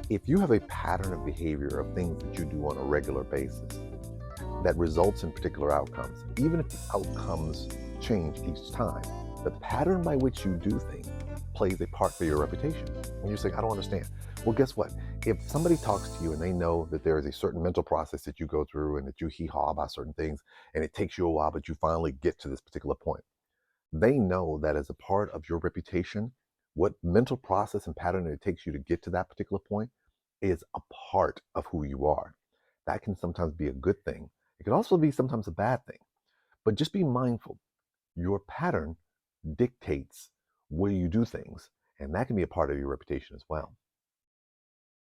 If you have a pattern of behavior of things that you do on a regular basis that results in particular outcomes, even if the outcomes change each time, the pattern by which you do things plays a part for your reputation. And you're saying, I don't understand. Well, guess what? If somebody talks to you and they know that there is a certain mental process that you go through and that you hee haw about certain things, and it takes you a while, but you finally get to this particular point, they know that as a part of your reputation, what mental process and pattern it takes you to get to that particular point is a part of who you are. That can sometimes be a good thing. It can also be sometimes a bad thing. But just be mindful. Your pattern dictates where you do things, and that can be a part of your reputation as well.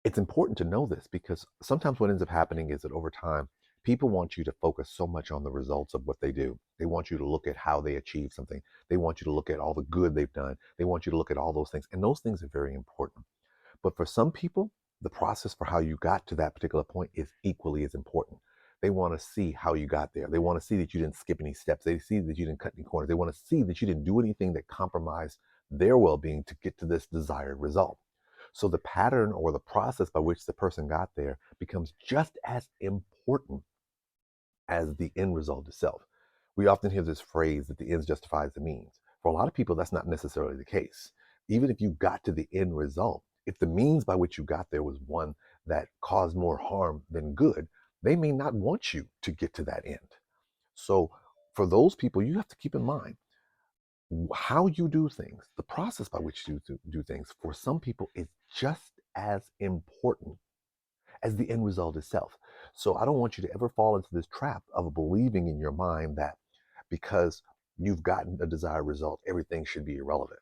It's important to know this because sometimes what ends up happening is that over time, people want you to focus so much on the results of what they do. They want you to look at how they achieve something. They want you to look at all the good they've done. They want you to look at all those things. And those things are very important. But for some people, the process for how you got to that particular point is equally as important. They want to see how you got there. They want to see that you didn't skip any steps. They see that you didn't cut any corners. They want to see that you didn't do anything that compromised their well being to get to this desired result. So the pattern or the process by which the person got there becomes just as important as the end result itself. We often hear this phrase that the ends justifies the means. For a lot of people, that's not necessarily the case. Even if you got to the end result, if the means by which you got there was one that caused more harm than good, they may not want you to get to that end. So for those people, you have to keep in mind how you do things, the process by which you do things, for some people is just as important as the end result itself. So I don't want you to ever fall into this trap of believing in your mind that because you've gotten a desired result, everything should be irrelevant.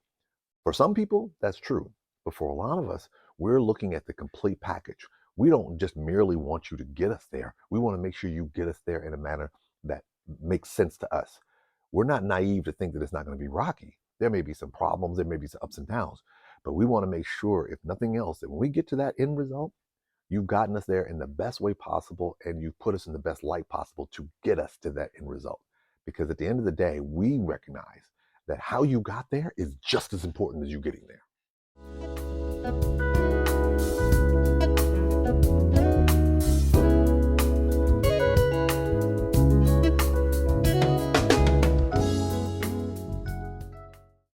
For some people, that's true. But for a lot of us, we're looking at the complete package. We don't just merely want you to get us there. We want to make sure you get us there in a manner that makes sense to us. We're not naive to think that it's not going to be rocky. There may be some problems, there may be some ups and downs, but we want to make sure, if nothing else, that when we get to that end result, you've gotten us there in the best way possible and you've put us in the best light possible to get us to that end result. Because at the end of the day, we recognize that how you got there is just as important as you getting there.